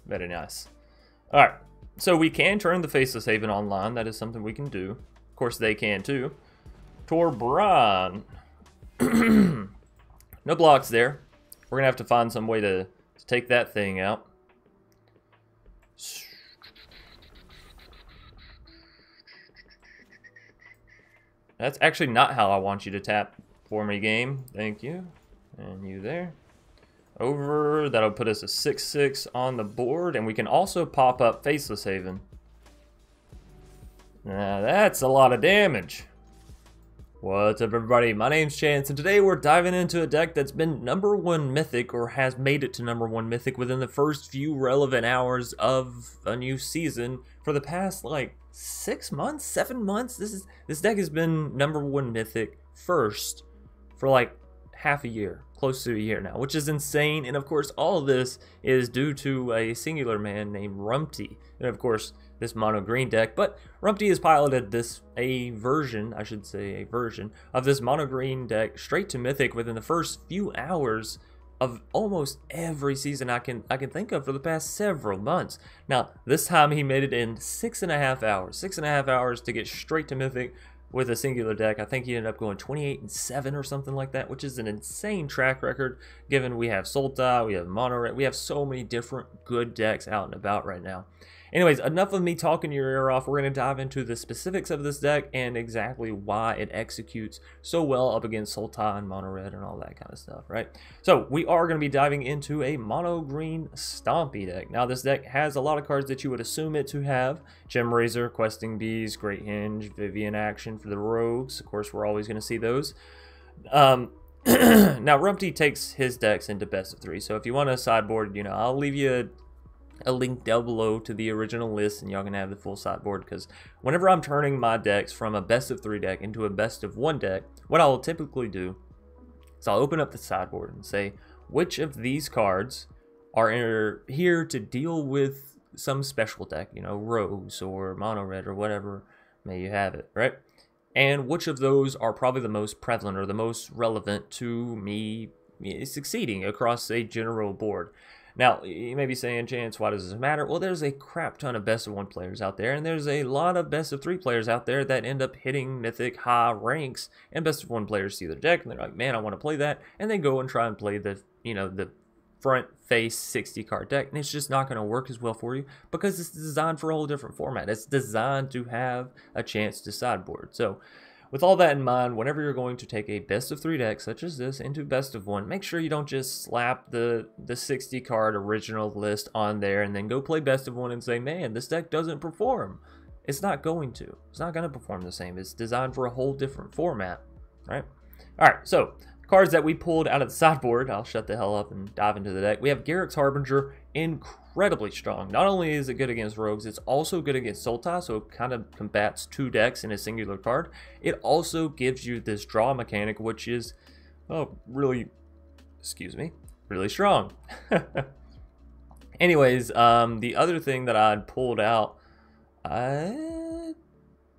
Very nice. Alright, so we can turn the Faceless Haven online. That is something we can do. Of course, they can too. Torbran. No blocks there. We're going to have to find some way to take that thing out. That's actually not how I want you to tap for me, game. Thank you. And you there. Over. That'll put us a 6/6 on the board. And we can also pop up Faceless Haven. Now that's a lot of damage. What's up, everybody? My name's Chance, and today we're diving into a deck that's been #1 Mythic, or has made it to #1 Mythic within the first few relevant hours of a new season for the past, like, 6 months, 7 months. This deck has been #1 Mythic first for like half a year, close to a year now, which is insane. And of course, all of this is due to a singular man named Rumpty, and of course, this mono green deck. But Rumpty has piloted a version of this mono green deck straight to Mythic within the first few hours of almost every season I can think of for the past several months. Now, this time he made it in 6.5 hours. 6.5 hours to get straight to Mythic with a singular deck. I think he ended up going 28-7 or something like that, which is an insane track record given we have Sultai, we have MonoRed, we have so many different good decks out and about right now. Anyways, enough of me talking your ear off. We're going to dive into the specifics of this deck and exactly why it executes so well up against Sultai and MonoRed and all that kind of stuff, right? So, we are going to be diving into a mono-green Stompy deck. Now, this deck has a lot of cards that you would assume it to have. Gem Razor, Questing Bees, Great Hinge, Vivian Action for the Rogues. Of course, we're always going to see those. Now, Rumpty takes his decks into best of 3. So, if you want a sideboard, you know, I'll leave you a link down below to the original list, and y'all can have the full sideboard, because whenever I'm turning my decks from a best of 3 deck into a best of 1 deck, what I will typically do is I'll open up the sideboard and say which of these cards are here to deal with some special deck, you know, Rogues or Mono Red or whatever may you have it, right? And which of those are probably the most prevalent or the most relevant to me succeeding across a general board. Now, you may be saying, Chance, why does this matter? Well, there's a crap ton of best of 1 players out there, and there's a lot of best of 3 players out there that end up hitting Mythic high ranks, and best of 1 players see their deck, and they're like, man, I want to play that, and they go and try and play the, you know, the front face 60 card deck, and it's just not going to work as well for you because it's designed for a whole different format. It's designed to have a chance to sideboard. So, with all that in mind, whenever you're going to take a best of 3 deck such as this into best of 1, make sure you don't just slap the 60 card original list on there and then go play best of 1 and say, man, this deck doesn't perform. It's not going to. It's not going to perform the same. It's designed for a whole different format, right? All right, so cards that we pulled out of the sideboard, I'll shut the hell up and dive into the deck. We have Garruk's Harbinger, incredibly strong. Not only is it good against Rogues, it's also good against Sultai, so it kind of combats 2 decks in a singular card. It also gives you this draw mechanic, which is, oh, really strong. Anyways, the other thing that I'd pulled out, I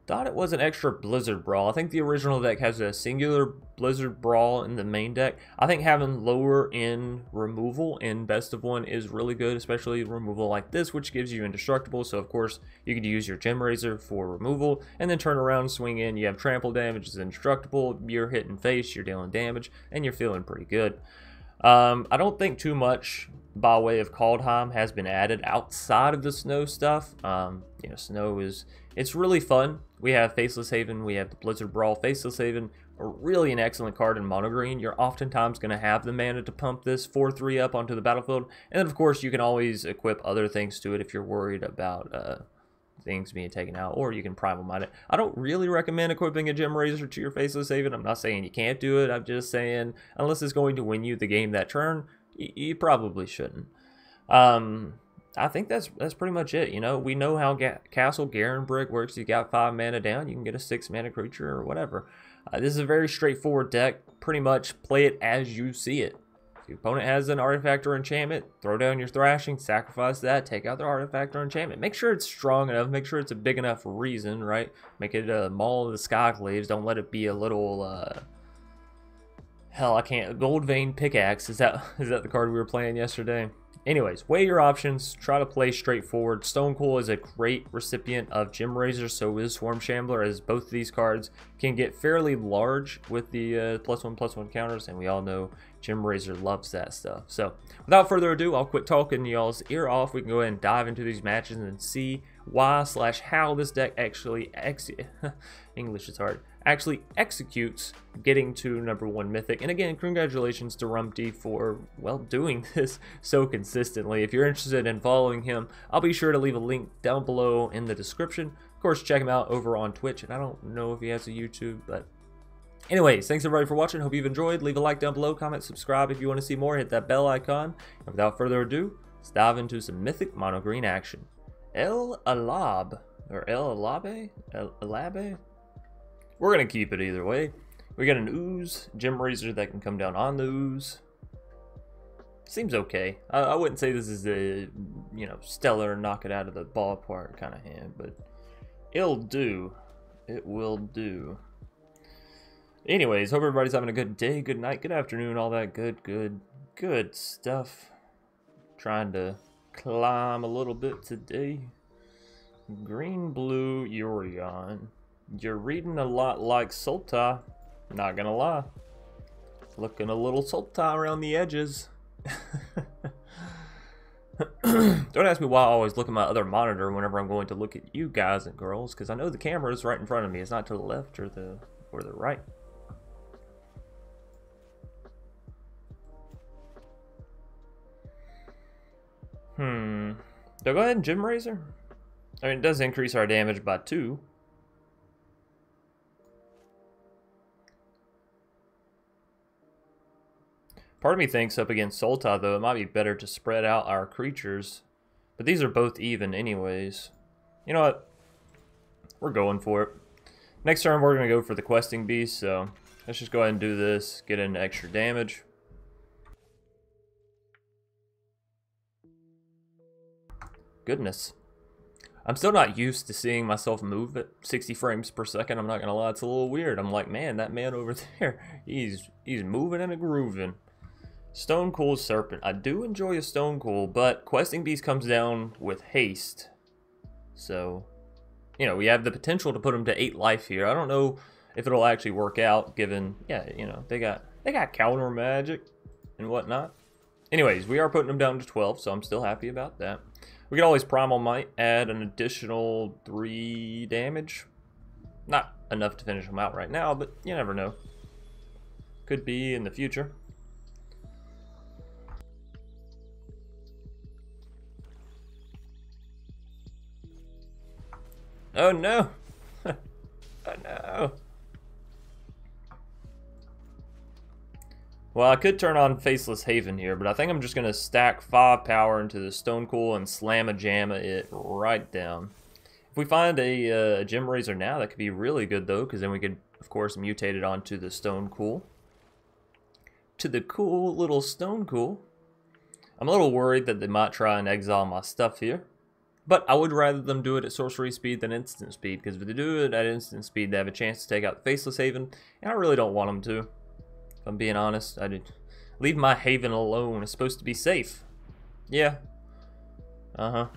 thought it was an extra Blizzard Brawl. I think the original deck has a singular Blizzard Brawl in the main deck. I think having lower in removal in best of 1 is really good, especially removal like this, which gives you indestructible. So of course you could use your Gem Razor for removal and then turn around, swing in, you have trample damage, it's indestructible, you're hitting face, you're dealing damage, and you're feeling pretty good. I don't think too much by way of Kaldheim has been added outside of the snow stuff. You know, snow it's really fun. We have Faceless Haven, we have the Blizzard Brawl. Faceless Haven, really an excellent card in mono green. You're oftentimes going to have the mana to pump this 4/3 up onto the battlefield. And then, of course, you can always equip other things to it if you're worried about things being taken out, or you can primal mine it. I don't really recommend equipping a Gem Razor to your Faceless Haven. I'm not saying you can't do it. I'm just saying, unless it's going to win you the game that turn, you probably shouldn't. I think that's pretty much it. You know, we know how Castle Garenbrick works. You got 5 mana down, you can get a 6 mana creature or whatever. This is a very straightforward deck. Pretty much play it as you see it. If your opponent has an artifact or enchantment, throw down your Thrashing, sacrifice that, take out their artifact or enchantment. Make sure it's strong enough, make sure it's a big enough reason, right? Make it a Maul of the Skyclaves. Don't let it be a little hell, I can't. Gold Vein Pickaxe. Is that the card we were playing yesterday? Anyways, weigh your options. Try to play straightforward. Stone Cool is a great recipient of Gem Razor, so is Swarm Shambler, as both of these cards can get fairly large with the +1/+1 counters, and we all know Gem Razor loves that stuff. So, without further ado, I'll quit talking y'all's ear off. We can go ahead and dive into these matches and see why/how this deck actually English is hard. Actually executes getting to #1 Mythic. And again, congratulations to Rumpty for, well, doing this so consistently. If you're interested in following him, I'll be sure to leave a link down below in the description. Of course, check him out over on Twitch, and I don't know if he has a YouTube, but anyways, thanks everybody for watching. Hope you've enjoyed. Leave a like down below, comment, subscribe if you want to see more, hit that bell icon. And without further ado, let's dive into some Mythic mono green action. El Alab, or El Alabe? El Alabe? We're going to keep it either way. We got an Ooze, Gem Razor that can come down on the Ooze. Seems okay. I wouldn't say this is a, you know, stellar, knock it out of the ballpark kind of hand, but it'll do. It will do. Anyways, hope everybody's having a good day, good night, good afternoon, all that good stuff. Trying to climb a little bit today. Green, blue, Yorion. You're reading a lot like Sultai, not gonna lie. Looking a little Sultai around the edges. Don't ask me why I always look at my other monitor whenever I'm going to look at you guys and girls, because I know the camera is right in front of me. It's not to the left or the right. Do I go ahead and Gem Razor? I mean, it does increase our damage by 2. Part of me thinks up against Sultai, though, it might be better to spread out our creatures. But these are both even anyways. You know what? We're going for it. Next turn, we're going to go for the Questing Beast, so let's just go ahead and do this, get in extra damage. Goodness. I'm still not used to seeing myself move at 60 frames per second. I'm not going to lie, it's a little weird. I'm like, man, that man over there, he's moving and a grooving. Stone Cool Serpent. I do enjoy a Stone Cool, but Questing Beast comes down with haste. So, you know, we have the potential to put him to 8 life here. I don't know if it'll actually work out, given, yeah, you know, they got counter magic and whatnot. Anyways, we are putting him down to 12, so I'm still happy about that. We could always Primal Might, add an additional 3 damage. Not enough to finish him out right now, but you never know. Could be in the future. Oh no! Oh no! Well, I could turn on Faceless Haven here, but I think I'm just going to stack 5 power into the Stone Cool and slam-a-jamma it right down. If we find a Gem Razor now, that could be really good, though, because then we could, of course, mutate it onto the Stone Cool. To the cool little Stone Cool. I'm a little worried that they might try and exile my stuff here. But I would rather them do it at sorcery speed than instant speed, because if they do it at instant speed, they have a chance to take out the Faceless Haven, and I really don't want them to. If I'm being honest, I did leave my Haven alone. It's supposed to be safe. Yeah. Uh-huh.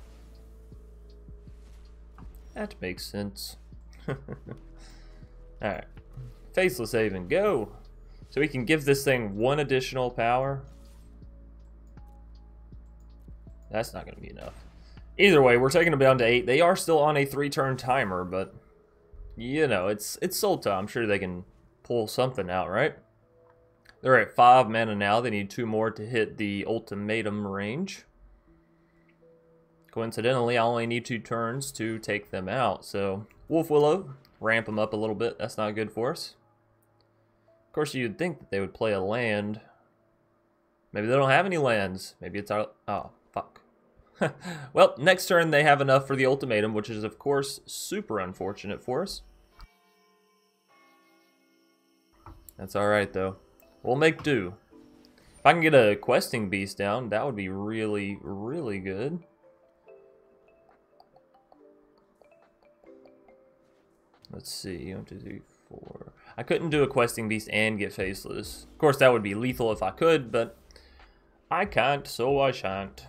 That makes sense. Alright. Faceless Haven, go! So we can give this thing 1 additional power. That's not going to be enough. Either way, we're taking them down to 8. They are still on a 3-turn timer, but, you know, it's Sultai. I'm sure they can pull something out, right? They're at 5 mana now. They need 2 more to hit the ultimatum range. Coincidentally, I only need 2 turns to take them out. So, Wolf Willow, ramp them up a little bit. That's not good for us. Of course, you'd think that they would play a land. Maybe they don't have any lands. Maybe it's our... Oh, fuck. Well, next turn they have enough for the ultimatum, which is, of course, super unfortunate for us. That's alright, though. We'll make do. If I can get a Questing Beast down, that would be really, really good. Let's see. 1, 2, 3, 4. I couldn't do a Questing Beast and get Faceless. Of course, that would be lethal if I could, but I can't, so I shan't.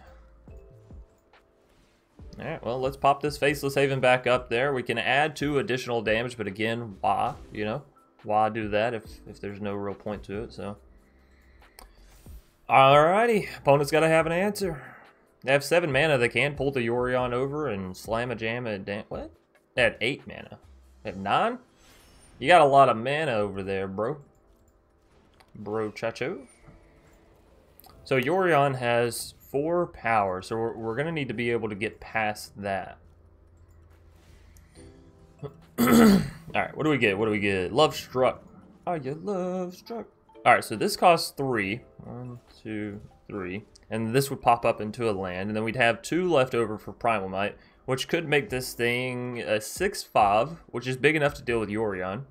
Alright, well, let's pop this Faceless Haven back up there. We can add 2 additional damage, but again, why? You know? Why do that if there's no real point to it, so. Alrighty, opponent's got to have an answer. They have 7 mana. They can pull the Yorion over and slam a jam at what? They had 8 mana. They have 9? You got a lot of mana over there, bro. Bro chacho. So Yorion has 4 power, so we're going to need to be able to get past that. Alright, what do we get? What do we get? Love Struck. Are you love struck? Alright, so this costs 3. 1, 2, 3. And this would pop up into a land, and then we'd have 2 left over for Primal Might, which could make this thing a 6/5, which is big enough to deal with Yorion.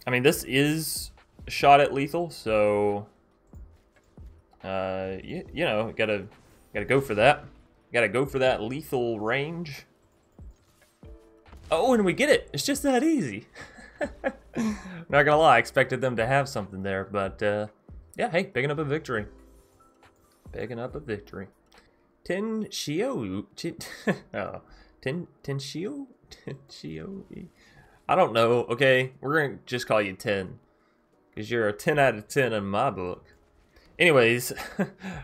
I mean, this is shot at lethal, so you know, gotta go for that. Gotta go for that lethal range. Oh, and we get it. It's just that easy. Not gonna lie, I expected them to have something there, but yeah, hey, picking up a victory. Picking up a victory. Tenshio. Oh, Tenshio. I don't know. Okay, we're gonna just call you 10, because you're a 10 out of 10 in my book. Anyways,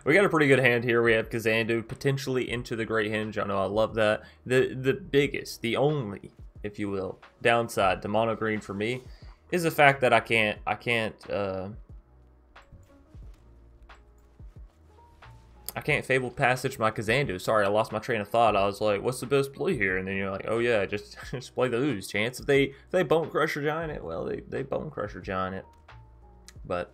we got a pretty good hand here. We have Kazandu potentially into the Great Henge. I know, I love that. The biggest, the only, if you will, downside to mono green for me is the fact that I can't Fabled Passage my Kazandu. Sorry, I lost my train of thought. I was like, what's the best play here? And then you're like, oh yeah, just play the Ooze. Chance if they Bone Crusher Giant it, well, they Bone Crusher Giant it. But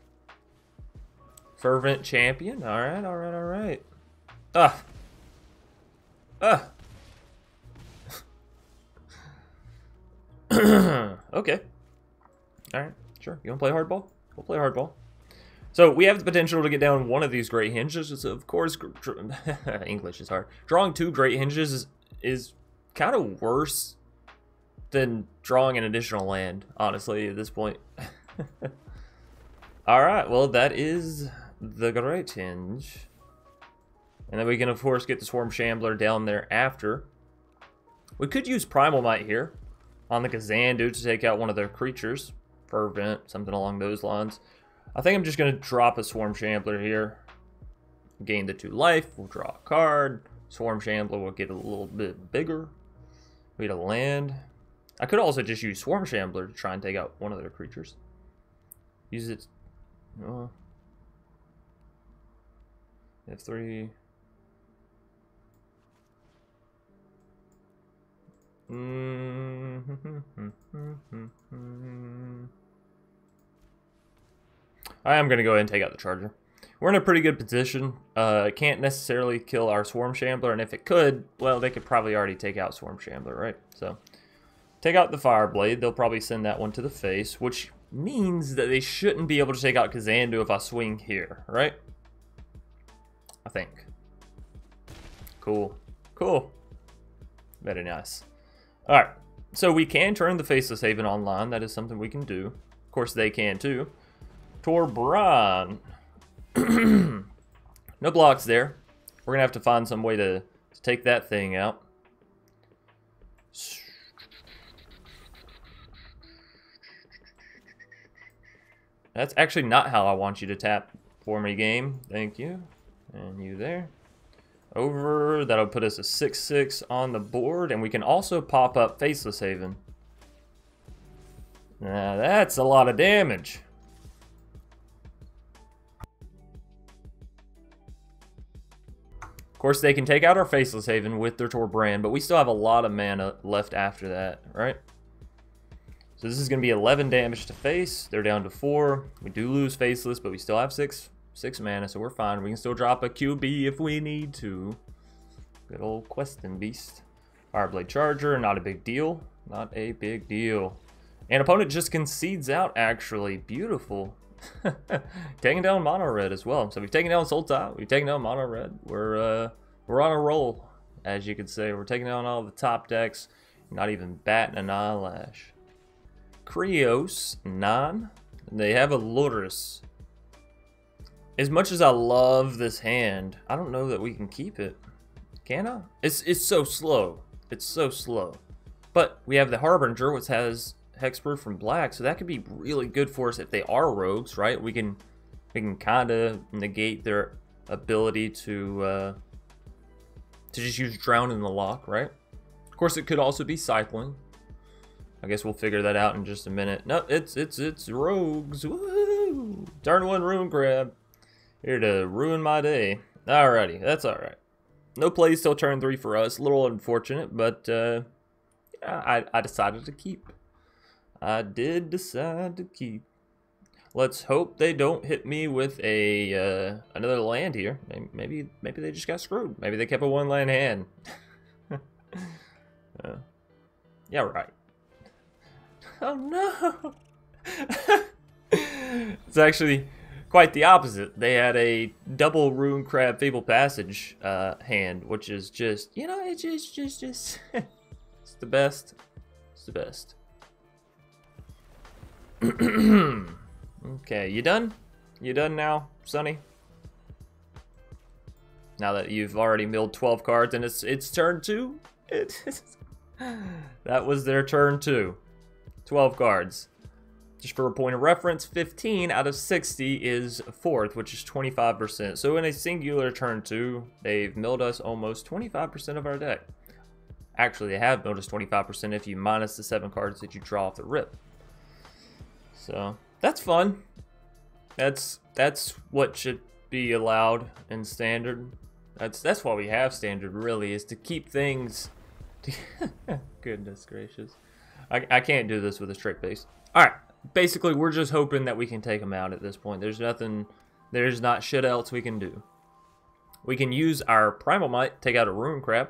Fervent Champion. Alright, alright, alright. Okay. Alright, sure. You want to play hardball? We'll play hardball. So we have the potential to get down one of these Great Henges. Of course, English is hard. Drawing 2 Great Henges is kind of worse than drawing an additional land, honestly, at this point. Alright, well, that is the Great Henge. And then we can, of course, get the Swarm Shambler down there after. We could use Primal Might here on the Kazandu to take out one of their creatures. Fervent, something along those lines. I think I'm just going to drop a Swarm Shambler here. Gain the 2 life. We'll draw a card. Swarm Shambler will get a little bit bigger. We get a land. I could also just use Swarm Shambler to try and take out one of their creatures. Use it. Oh. F3. I am going to go ahead and take out the Charger. We're in a pretty good position. It can't necessarily kill our Swarm Shambler, and if it could, well, they could probably already take out Swarm Shambler, right? So, take out the Fireblade. They'll probably send that one to the face, which means that they shouldn't be able to take out Kazandu if I swing here, right? I think. Cool. Cool. Very nice. Alright, so we can turn the Faceless Haven online. That is something we can do. Of course, they can too. Torbran. No blocks there. We're going to have to find some way to take that thing out. That's actually not how I want you to tap for me, game. Thank you. And you there. Over. That'll put us a 6/6 on the board. And we can also pop up Faceless Haven. Now, that's a lot of damage. Of course, they can take out our Faceless Haven with their Torbran, but we still have a lot of mana left after that, right? So this is going to be 11 damage to face. They're down to 4. We do lose Faceless, but we still have 6 mana, so we're fine. We can still drop a QB if we need to. Good old Questing Beast. Fireblade Charger, not a big deal. Not a big deal. And opponent just concedes out, actually. Beautiful. Taking down mono red as well. So we've taken down Sultai, we've taken down mono red. We're on a roll, as you could say. We're taking down all the top decks, not even batting an eyelash. Krios 9. They have a Lourdes. As much as I love this hand, I don't know that we can keep it. Can I? It's so slow. It's so slow. But we have the Harbinger, which has hexproof from black, so that could be really good for us if they are rogues, right? We can kind of negate their ability to just use Drown in the Lock, right? Of course, it could also be cycling. I guess we'll figure that out in just a minute. No, it's rogues. Woohoo! Turn 1 Rune Crab. Here to ruin my day. Alrighty, that's alright. No plays till turn 3 for us. A little unfortunate, but yeah, I decided to keep. I did decide to keep. Let's hope they don't hit me with a another land here. Maybe they just got screwed. Maybe they kept a 1-land hand. Yeah, right. Oh no! It's actually quite the opposite. They had a double Rune Crab Fable Passage hand, which is just, you know, it's just it's the best. It's the best. Okay, you done? You done now, Sonny? Now that you've already milled 12 cards and it's turn 2? That was their turn 2. 12 cards. Just for a point of reference, 15 out of 60 is 4th, which is 25%. So in a singular turn 2, they've milled us almost 25% of our deck. Actually, they have milled us 25% if you minus the 7 cards that you draw off the rip. So that's fun. That's what should be allowed in standard. That's why we have standard, really, is to keep things. Goodness gracious, I can't do this with a straight base. All right, basically we're just hoping that we can take them out at this point. There's not shit else we can do. We can use our Primal Might, take out a Rune Crab.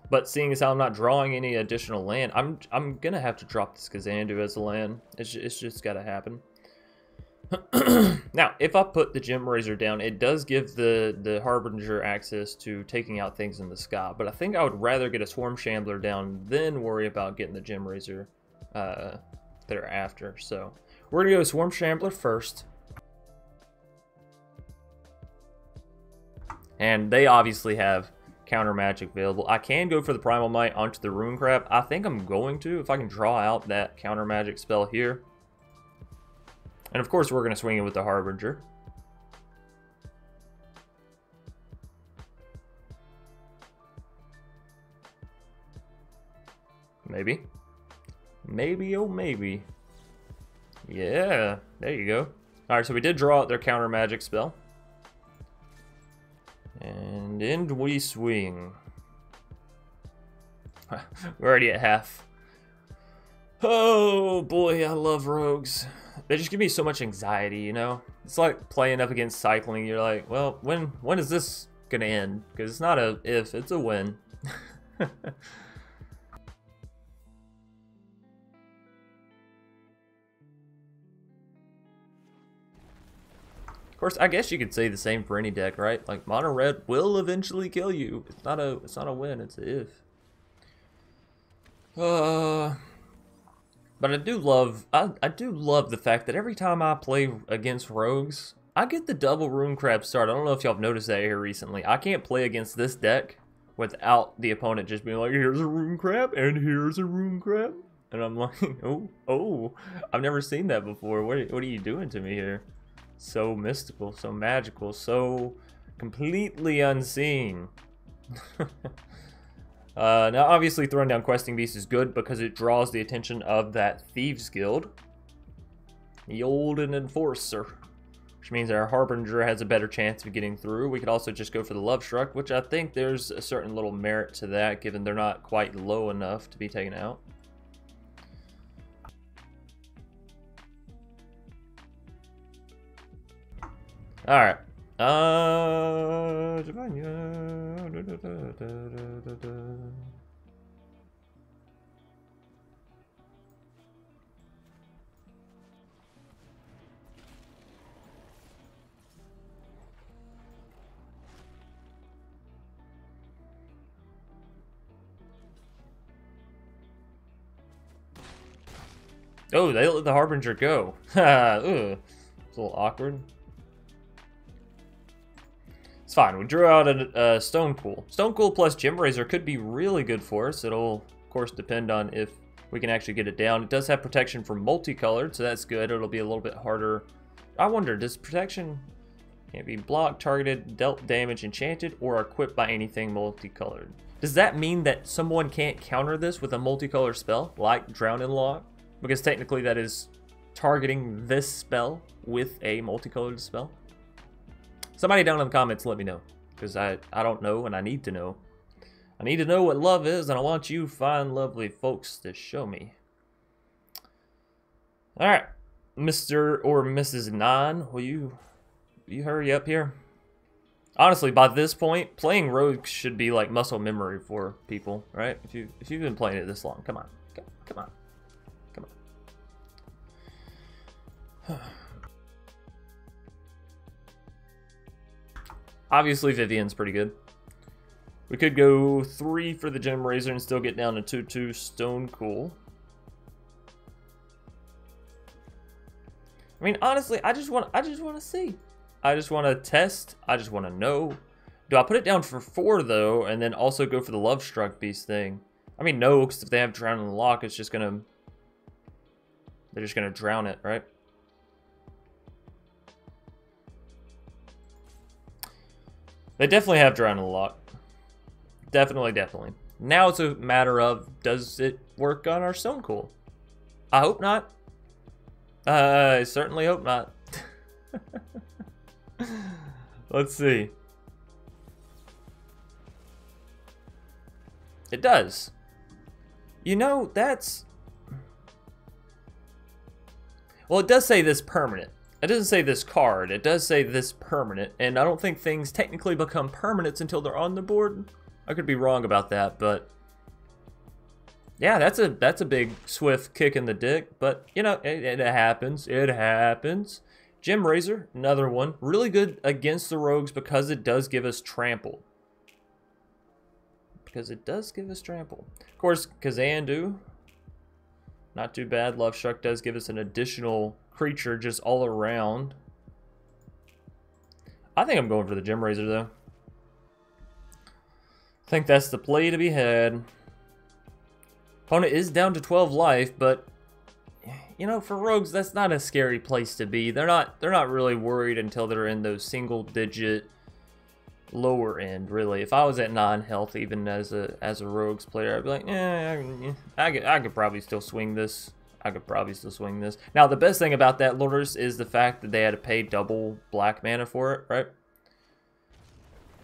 But seeing as how I'm not drawing any additional land, I'm gonna have to drop this Kazandu as a land. It's just gotta happen. Now, if I put the Gem Razor down, it does give the Harbinger access to taking out things in the sky. But I think I would rather get a Swarm Shambler down than worry about getting the Gem Razor thereafter. So we're gonna go Swarm Shambler first. And they obviously have counter magic available. I can go for the Primal Might onto the Rune Crab. I think I'm going to, if I can draw out that counter magic spell here. And of course we're going to swing it with the Harbinger. Maybe. Maybe, oh maybe. Yeah, there you go. Alright, so we did draw out their counter magic spell. And in we swing. We're already at half. Oh boy, I love rogues. They just give me so much anxiety, you know? It's like playing up against cycling. You're like, well, when is this gonna end? Because it's not a if, it's a when. Of course, I guess you could say the same for any deck, right? Like mono red will eventually kill you. It's not a win, it's a if. But I do love the fact that every time I play against rogues, I get the double Rune Crab start. I don't know if y'all have noticed that here recently. I can't play against this deck without the opponent just being like, here's a Rune Crab and here's a Rune Crab. And I'm like, oh, I've never seen that before. What are you doing to me here? So mystical, so magical, so completely unseen. Now, obviously, throwing down Questing Beast is good because it draws the attention of that Thieves Guild. The Olden Enforcer. Which means our Harbinger has a better chance of getting through. We could also just go for the Love Struck, which I think there's a certain little merit to that, given they're not quite low enough to be taken out. Alright. Oh, they let the Harbinger go. Ugh. It's a little awkward. fine. We drew out a Stone Cool. Stone Cool plus Gem Razor could be really good for us. It'll, of course, depend on if we can actually get it down. It does have protection from multicolored, so that's good. It'll be a little bit harder. I wonder, does protection can't be blocked, targeted, dealt damage, enchanted, or equipped by anything multicolored? Does that mean that someone can't counter this with a multicolor spell, like Drown and Lock? Because technically that is targeting this spell with a multicolored spell. Somebody down in the comments let me know, because I don't know and I need to know. I need to know what love is, and I want you fine, lovely folks to show me. Alright, Mr. or Mrs. 9, will you hurry up here? Honestly, by this point, playing rogues should be like muscle memory for people, right? If you've been playing it this long, come on, come on, come on. Obviously, Vivian's pretty good. We could go 3 for the Gem Razor and still get down to 2/2 Stone Cool. I mean, honestly, I just want to see. I just want to test. I just want to know. Do I put it down for 4 though, and then also go for the Love Struck Beast thing? I mean, no, because if they have Drown in the Lock, it's just gonna. They're just gonna drown it, right? They definitely have Drown in the Lock. Definitely. Now it's a matter of, does it work on our Stone Cool? I hope not. I certainly hope not. Let's see. It does. You know, that's... Well, it does say this permanent. It doesn't say this card. It does say this permanent. And I don't think things technically become permanents until they're on the board. I could be wrong about that, but... Yeah, that's a big, swift kick in the dick. But, you know, it happens. It happens. Gem Razor, another one. Really good against the rogues because it does give us trample. Of course, Kazandu, not too bad. Love Struck does give us an additional creature just all around. I think I'm going for the Gem Razor, though. I think that's the play to be had. Opponent is down to 12 life, but you know, for rogues, that's not a scary place to be. They're not really worried until they're in those single-digit lower end. Really, if I was at 9 health, even as a rogues player, I'd be like, I could probably still swing this. Now, the best thing about that, Lorders, is the fact that they had to pay double black mana for it, right?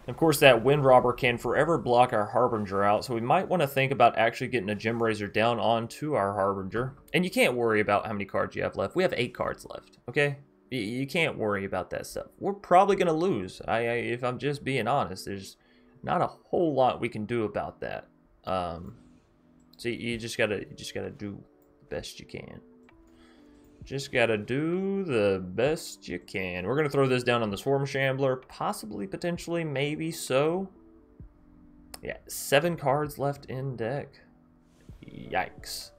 Of course, that Wind Robber can forever block our Harbinger out, so we might want to think about actually getting a Gem Razor down onto our Harbinger. And you can't worry about how many cards you have left. We have 8 cards left, okay? You can't worry about that stuff. We're probably going to lose. If I'm just being honest, there's not a whole lot we can do about that. So you just gotta do the best you can. Just gotta do the best you can. We're gonna throw this down on the Swarm Shambler. Possibly, potentially, maybe so. Yeah, 7 cards left in deck. Yikes.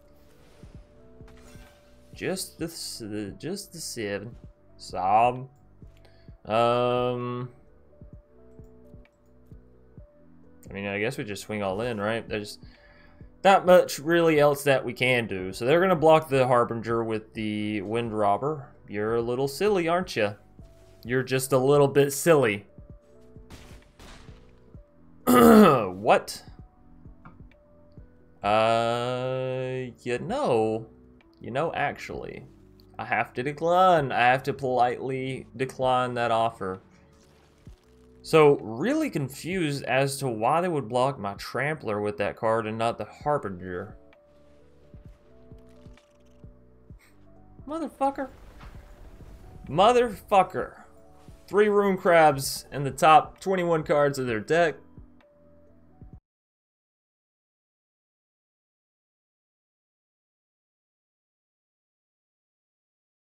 Just the 7. Sob. I mean, I guess we just swing all in, right? There's not much really else that we can do. So they're going to block the Harbinger with the Wind Robber. You're a little silly, aren't you? You're just a little bit silly. What? You know, actually, I have to decline. I have to politely decline that offer. So, really confused as to why they would block my Trampler with that card and not the Harbinger. Motherfucker. Motherfucker. 3 Rune Crabs in the top 21 cards of their deck.